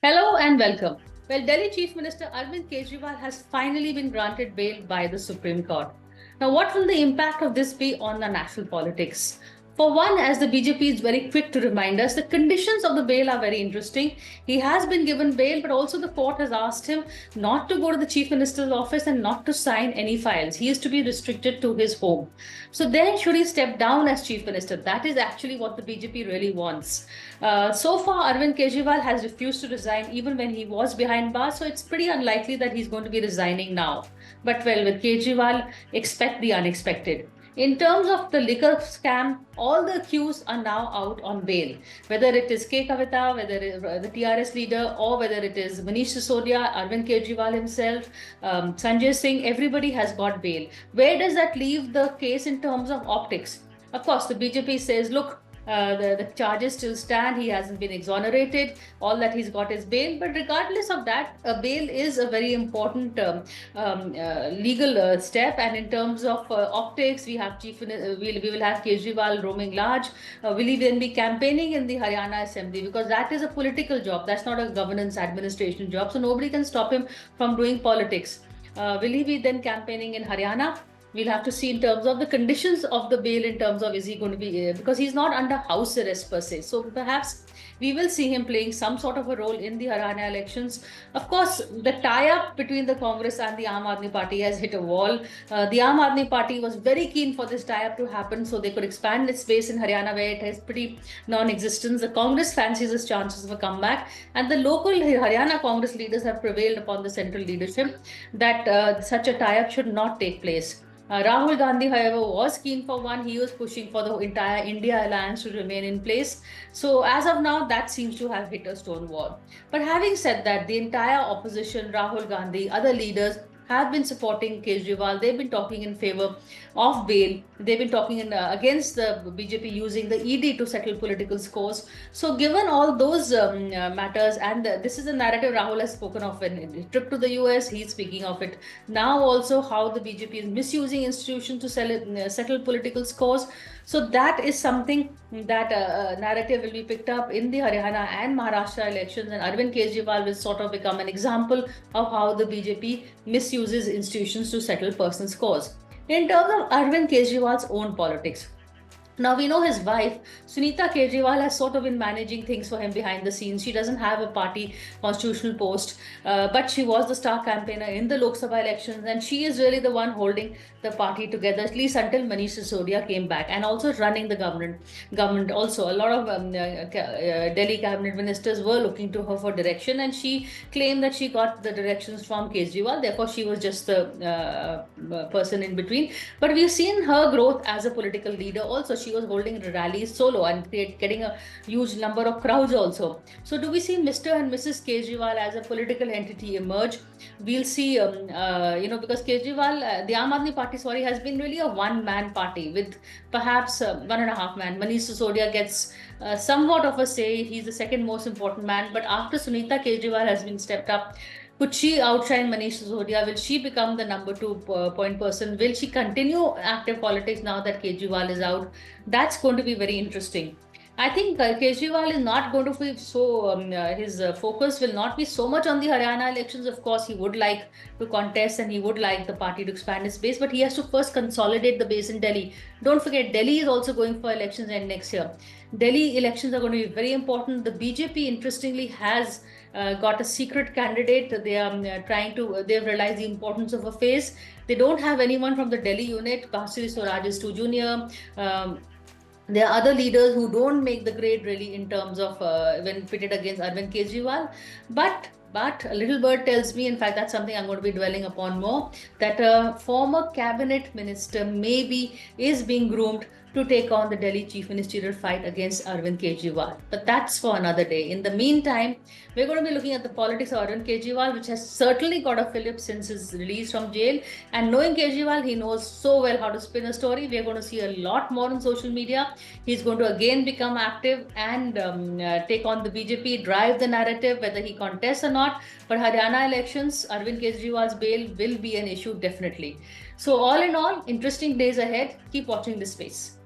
Hello and welcome. Well, Delhi Chief Minister Arvind Kejriwal has finally been granted bail by the Supreme Court. Now, what will the impact of this be on the national politics? For one, as the BJP is very quick to remind us, the conditions of the bail are very interesting. He has been given bail, but also the court has asked him not to go to the Chief Minister's office and not to sign any files. He is to be restricted to his home. So then, should he step down as Chief Minister? That is actually what the BJP really wants. So far, Arvind Kejriwal has refused to resign even when he was behind bars, so it's pretty unlikely that he's going to be resigning now. But well, with Kejriwal, expect the unexpected. In terms of the liquor scam, all the accused are now out on bail. Whether it is K. Kavita, whether the TRS leader, or whether it is Manish Sisodia, Arvind Kejriwal himself, Sanjay Singh, everybody has got bail. Where does that leave the case in terms of optics? Of course, the BJP says, look, the charges still stand. He hasn't been exonerated. All that he's got is bail. But regardless of that, bail is a very important legal step. And in terms of optics, we have we will have Kejriwal roaming large. Will he then be campaigning in the Haryana Assembly? Because that is a political job. That's not a governance administration job. So nobody can stop him from doing politics. Will he be then campaigning in Haryana? We'll have to see in terms of the conditions of the bail, in terms of is he going to be, because he's not under house arrest per se. So perhaps we will see him playing some sort of a role in the Haryana elections. Of course, the tie-up between the Congress and the Aam Aadmi Party has hit a wall. The Aam Aadmi Party was very keen for this tie-up to happen so they could expand its base in Haryana, where it has pretty non-existence. The Congress fancies its chances of a comeback, and the local Haryana Congress leaders have prevailed upon the central leadership that such a tie-up should not take place. Rahul Gandhi, however, was keen for one. He was pushing for the entire India alliance to remain in place. So, as of now, that seems to have hit a stone wall. But having said that, the entire opposition, Rahul Gandhi, other leaders, have been supporting Kejriwal. They've been talking in favor of bail. They've been talking against the BJP using the ED to settle political scores. So, given all those matters, and this is a narrative Rahul has spoken of in his trip to the US, he's speaking of it now also, how the BJP is misusing institutions to settle political scores. So that is something that narrative will be picked up in the Haryana and Maharashtra elections, and Arvind Kejriwal will sort of become an example of how the BJP misuses institutions to settle personal scores. In terms of Arvind Kejriwal's own politics, now we know his wife, Sunita Kejriwal, has sort of been managing things for him behind the scenes. She doesn't have a party constitutional post, but she was the star campaigner in the Lok Sabha elections, and she is really the one holding the party together, at least until Manish Sisodia came back, and also running the government. Government also, a lot of Delhi cabinet ministers were looking to her for direction, and she claimed that she got the directions from Kejriwal. Therefore, she was just the person in between. But we've seen her growth as a political leader also. She was holding rallies solo and getting a huge number of crowds also. So, do we see Mr. and Mrs. Kejriwal as a political entity emerge? We'll see, because Kejriwal, the Aam Aadmi Party, sorry, has been really a one-man party with perhaps one and a half man. Manish Sisodia gets somewhat of a say. He's the second most important man. But after Sunita Kejriwal has been stepped up, could she outshine Manish Sisodia? Will she become the number two point person? Will she continue active politics now that Kejriwal is out? That's going to be very interesting. I think Kejriwal is not going to be so, his focus will not be so much on the Haryana elections. Of course, he would like to contest and he would like the party to expand its base, but he has to first consolidate the base in Delhi. Don't forget, Delhi is also going for elections and next year. Delhi elections are going to be very important. The BJP, interestingly, has got a secret candidate. They are they've realized the importance of a face. They don't have anyone from the Delhi unit. Bhasri Swaraj is too junior. There are other leaders who don't make the grade really in terms of when pitted against Arvind Kejriwal. But a little bird tells me, in fact, that's something I'm going to be dwelling upon more, that a former cabinet minister maybe is being groomed to take on the Delhi chief ministerial fight against Arvind Kejriwal. But that's for another day. In the meantime, we're going to be looking at the politics of Arvind Kejriwal, which has certainly got a fillip since his release from jail. And knowing Kejriwal, he knows so well how to spin a story. We're going to see a lot more on social media. He's going to again become active and take on the BJP, drive the narrative, whether he contests or not. But Haryana elections, Arvind Kejriwal's bail will be an issue definitely. So all in all, interesting days ahead. Keep watching this space.